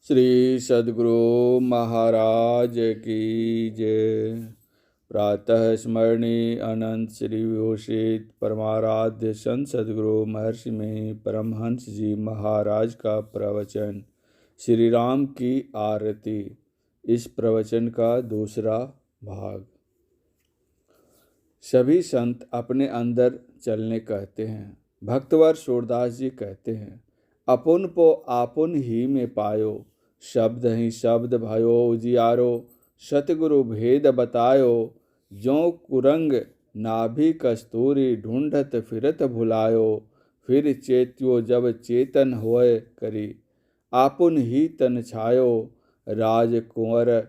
श्री सद्गुरु महाराज की जय। प्रातः स्मरणीय अनंत श्री विभूषित परमाराध्य संत सद्गुरु महर्षि में परमहंस जी महाराज का प्रवचन श्री राम की आरती। इस प्रवचन का दूसरा भाग। सभी संत अपने अंदर चलने कहते हैं। भक्तवर सूरदास जी कहते हैं, अपुन पो आपुन ही में पायो, शब्द ही शब्द भयो उजियारो, सतगुरु भेद बतायो, जो कुरंग नाभि कस्तूरी ढूंढत फिरत भुलायो, फिर चेत्यो जब चेतन होय करी, आपुन ही तन छायो, राजकुंवर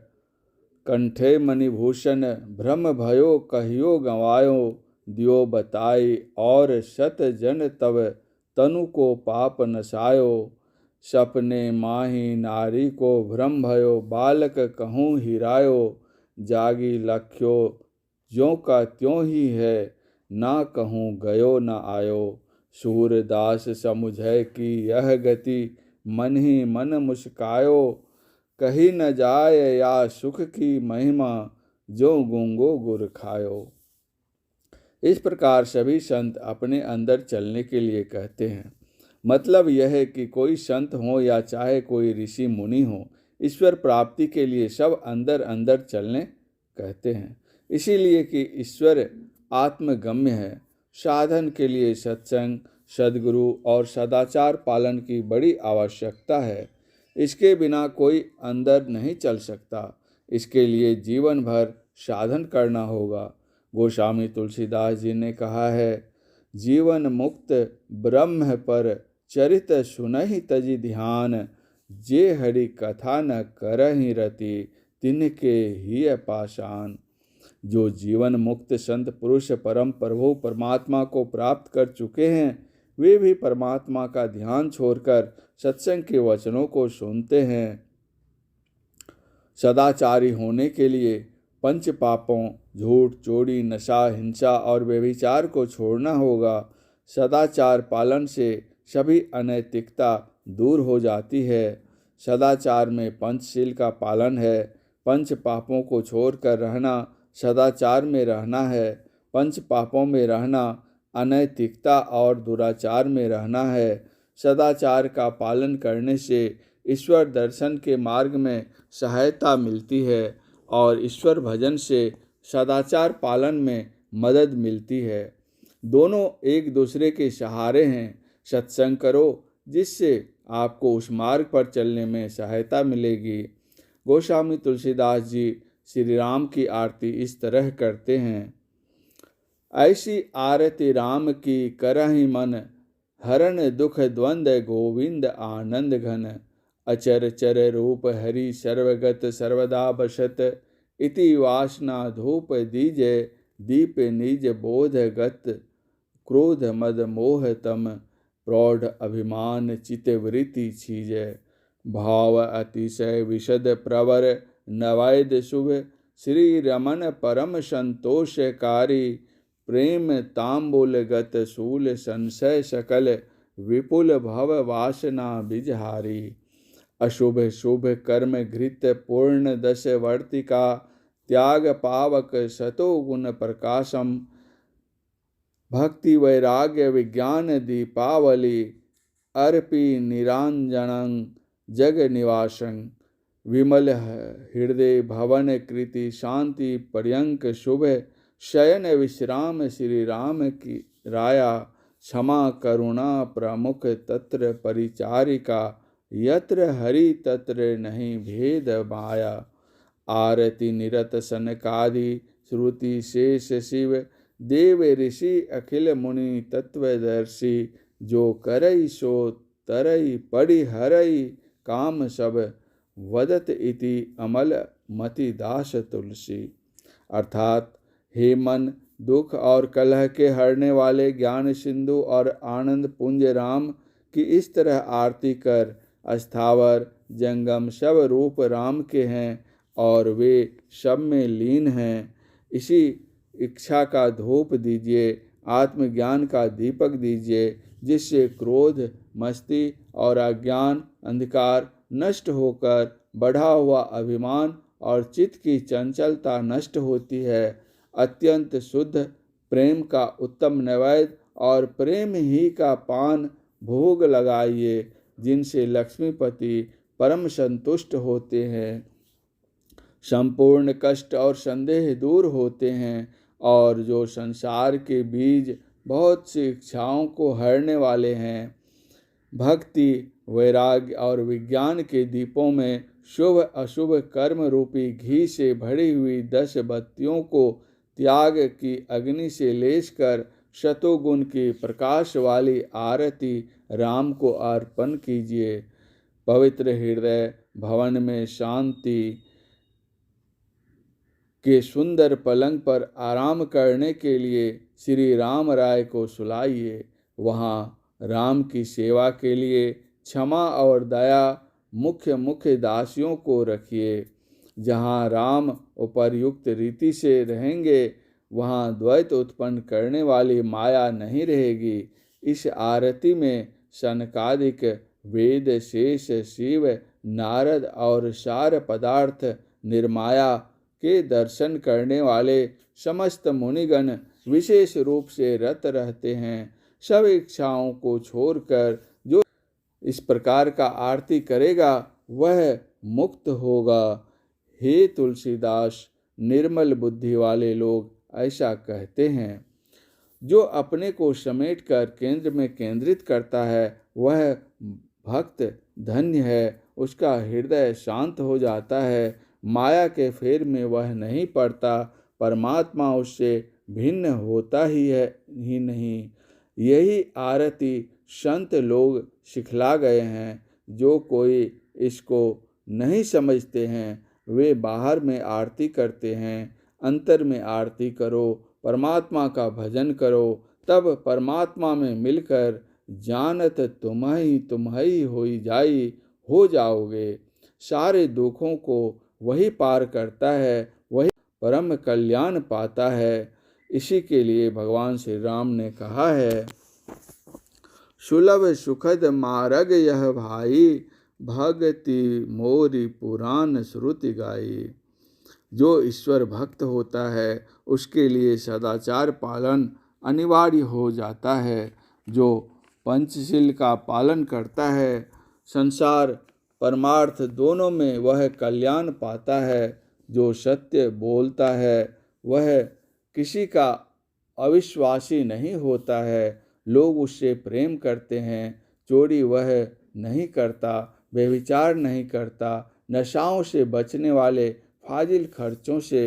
कंठे मणिभूषण, भ्रम भयो कहियो गंवायो, दियो बताई और शत जन तब तनु को पाप नसायो, सपने माही नारी को भ्रम भयो, बालक कहूँ हिरायो, जागी लख्यो ज्यों का त्यों ही है, ना कहूँ गयो न आयो, सूरदास समुझै की यह गति, मन ही मन मुस्कायो, कही न जाय या सुख की महिमा, जो गूंगो गुर खायो। इस प्रकार सभी संत अपने अंदर चलने के लिए कहते हैं। मतलब यह है कि कोई संत हो या चाहे कोई ऋषि मुनि हो, ईश्वर प्राप्ति के लिए सब अंदर अंदर चलने कहते हैं। इसीलिए कि ईश्वर आत्मगम्य है। साधन के लिए सत्संग, सद्गुरु और सदाचार पालन की बड़ी आवश्यकता है। इसके बिना कोई अंदर नहीं चल सकता। इसके लिए जीवन भर साधन करना होगा। गोस्वामी तुलसीदास जी ने कहा है, जीवन मुक्त ब्रह्म पर चरित सुनहि तजि ध्यान, जे हरि कथा न करहि रति, तिनके ही पाषाण। जो जीवन मुक्त संत पुरुष परम प्रभु परमात्मा को प्राप्त कर चुके हैं, वे भी परमात्मा का ध्यान छोड़कर सत्संग के वचनों को सुनते हैं। सदाचारी होने के लिए पंच पापों झूठ, चोरी, नशा, हिंसा और व्यभिचार को छोड़ना होगा। सदाचार पालन से सभी अनैतिकता दूर हो जाती है। सदाचार में पंचशील का पालन है। पंच पापों को छोड़कर रहना सदाचार में रहना है। पंच पापों में रहना अनैतिकता और दुराचार में रहना है। सदाचार का पालन करने से ईश्वर दर्शन के मार्ग में सहायता मिलती है और ईश्वर भजन से सदाचार पालन में मदद मिलती है। दोनों एक दूसरे के सहारे हैं। सत्संग करो, जिससे आपको उस मार्ग पर चलने में सहायता मिलेगी। गोस्वामी तुलसीदास जी श्री राम की आरती इस तरह करते हैं। ऐसी आरती राम की करहि मन, हरण दुख द्वंद्व गोविंद आनंद घन, अचर चर रूप हरि सर्वगत सर्वदा बसत, इति वासना धूप दीजे दीप निज बोधगत, क्रोध मद मोह तम प्रौढ़ अभिमान चित वृत्ति छीजे, भाव अतिशय विशद प्रवर नवैद शुभ, श्री रमन परम संतोषकारी, प्रेम तांबुलगत शूल संशय सकल, विपुल भव वासना बिजहारी, अशुभ शुभ कर्म घृत पूर्ण दश वर्तिका, त्याग पावक शतो गुण प्रकाशम, भक्ति वैराग्य विज्ञान दीपावली, अर्पी निरांजनं जग निवासं, विमल हृदय भवन कृति शांति पर्यंक शुभ, शयन विश्राम श्री राम की राया, क्षमा करुणा प्रमुख तत्र परिचारिका, यत्र हरि तत्र नहीं भेद माया, आरति निरत सनकादि श्रुति शेष शिव, देव ऋषि अखिल मुनि तत्वदर्शी, जो करई सो तरई पड़ि हरई, काम सब वदत इति अमल मति दास तुलसी। अर्थात, हे मन, दुख और कलह के हरने वाले ज्ञान सिंधु और आनंद पुंज राम की इस तरह आरती कर। अस्थावर जंगम सब रूप राम के हैं और वे सब में लीन हैं। इसी इच्छा का धूप दीजिए, आत्मज्ञान का दीपक दीजिए, जिससे क्रोध, मस्ती और अज्ञान, अंधकार नष्ट होकर बढ़ा हुआ अभिमान और चित्त की चंचलता नष्ट होती है। अत्यंत शुद्ध प्रेम का उत्तम नैवेद्य और प्रेम ही का पान भोग लगाइए, जिनसे लक्ष्मीपति परम संतुष्ट होते हैं। संपूर्ण कष्ट और संदेह दूर होते हैं, और जो संसार के बीज बहुत सी इच्छाओं को हरने वाले हैं। भक्ति, वैराग्य और विज्ञान के दीपों में शुभ अशुभ कर्म रूपी घी से भरी हुई 10 बत्तियों को त्याग की अग्नि से लेस कर शतोगुण की प्रकाश वाली आरती राम को अर्पण कीजिए। पवित्र हृदय भवन में शांति के सुंदर पलंग पर आराम करने के लिए श्री राम राय को सुलाइए। वहाँ राम की सेवा के लिए क्षमा और दया मुख्य मुख्य दासियों को रखिए। जहाँ राम उपर्युक्त रीति से रहेंगे, वहाँ द्वैत उत्पन्न करने वाली माया नहीं रहेगी। इस आरती में सनकादिक वेद शेष शिव नारद और सार पदार्थ निर्माया के दर्शन करने वाले समस्त मुनिगण विशेष रूप से रत रहते हैं। सब इच्छाओं को छोड़कर जो इस प्रकार का आरती करेगा वह मुक्त होगा। हे तुलसीदास, निर्मल बुद्धि वाले लोग ऐसा कहते हैं। जो अपने को समेट कर केंद्र में केंद्रित करता है वह भक्त धन्य है। उसका हृदय शांत हो जाता है। माया के फेर में वह नहीं पड़ता। परमात्मा उससे भिन्न होता ही नहीं। यही आरती संत लोग सिखला गए हैं। जो कोई इसको नहीं समझते हैं वे बाहर में आरती करते हैं। अंतर में आरती करो, परमात्मा का भजन करो, तब परमात्मा में मिलकर जानत तुम्हारी होई जाई हो जाओगे। सारे दुखों को वही पार करता है, वही परम कल्याण पाता है। इसी के लिए भगवान श्री राम ने कहा है, सुलभ सुखद मार्ग यह भाई, भक्ति मोरी पुराण श्रुति गाई। जो ईश्वर भक्त होता है उसके लिए सदाचार पालन अनिवार्य हो जाता है। जो पंचशील का पालन करता है, संसार परमार्थ दोनों में वह कल्याण पाता है। जो सत्य बोलता है वह किसी का अविश्वासी नहीं होता है। लोग उससे प्रेम करते हैं। चोरी वह नहीं करता, व्यभिचार नहीं करता, नशाओं से बचने वाले फाजिल खर्चों से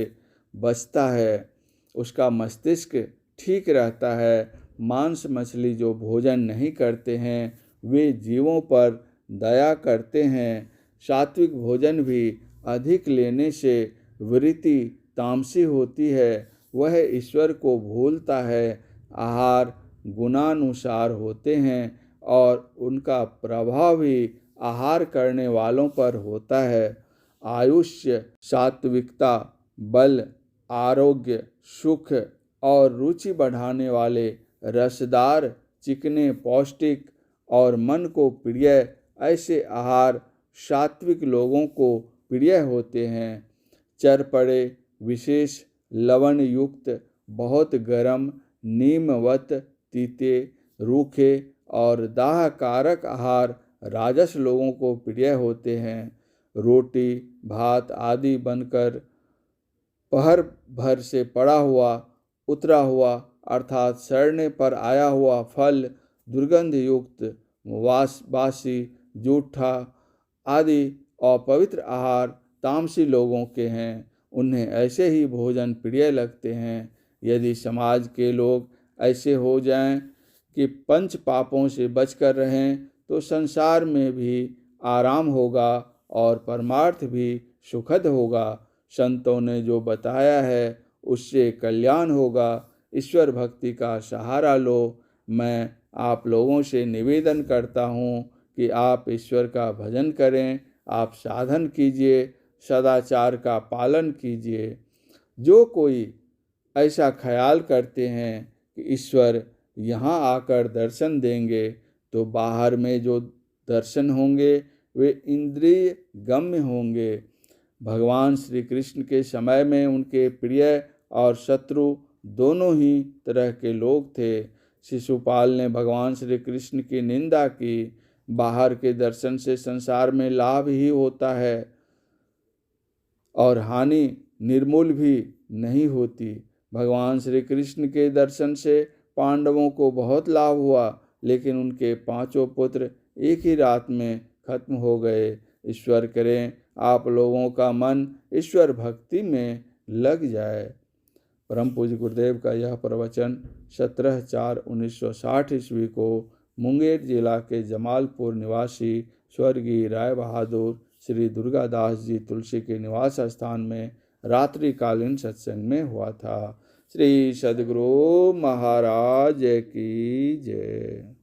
बचता है। उसका मस्तिष्क ठीक रहता है। मांस मछली जो भोजन नहीं करते हैं वे जीवों पर दया करते हैं। सात्विक भोजन भी अधिक लेने से वृत्ति तामसी होती है। वह ईश्वर को भूलता है। आहार गुणानुसार होते हैं और उनका प्रभाव भी आहार करने वालों पर होता है। आयुष्य, सात्विकता, बल, आरोग्य, सुख और रुचि बढ़ाने वाले रसदार, चिकने, पौष्टिक और मन को प्रिय ऐसे आहार सात्विक लोगों को प्रिय होते हैं। चरपड़े, विशेष लवण युक्त, बहुत गर्म, नीमवत, तीते, रूखे और दाहकारक आहार राजस लोगों को प्रिय होते हैं। रोटी भात आदि बनकर पहर भर से पड़ा हुआ, उतरा हुआ अर्थात सड़ने पर आया हुआ फल, दुर्गंध युक्त, बासी, जूठा आदि अपवित्र आहार तामसी लोगों के हैं। उन्हें ऐसे ही भोजन प्रिय लगते हैं। यदि समाज के लोग ऐसे हो जाएं कि पंच पापों से बचकर रहें तो संसार में भी आराम होगा और परमार्थ भी सुखद होगा। संतों ने जो बताया है उससे कल्याण होगा। ईश्वर भक्ति का सहारा लो। मैं आप लोगों से निवेदन करता हूँ कि आप ईश्वर का भजन करें, आप साधन कीजिए, सदाचार का पालन कीजिए। जो कोई ऐसा ख्याल करते हैं कि ईश्वर यहाँ आकर दर्शन देंगे तो बाहर में जो दर्शन होंगे वे इंद्रिय गम्य होंगे। भगवान श्री कृष्ण के समय में उनके प्रिय और शत्रु दोनों ही तरह के लोग थे। शिशुपाल ने भगवान श्री कृष्ण की निंदा की। बाहर के दर्शन से संसार में लाभ ही होता है और हानि निर्मूल भी नहीं होती। भगवान श्री कृष्ण के दर्शन से पांडवों को बहुत लाभ हुआ, लेकिन उनके 5 पुत्र एक ही रात में खत्म हो गए। ईश्वर करें आप लोगों का मन ईश्वर भक्ति में लग जाए। परम पूज्य गुरुदेव का यह प्रवचन 17/4/1960 ईस्वी को मुंगेर जिला के जमालपुर निवासी स्वर्गीय राय बहादुर श्री दुर्गादास जी तुलसी के निवास स्थान में रात्रिकालीन सत्संग में हुआ था। श्री सद्गुरु महाराज की जय।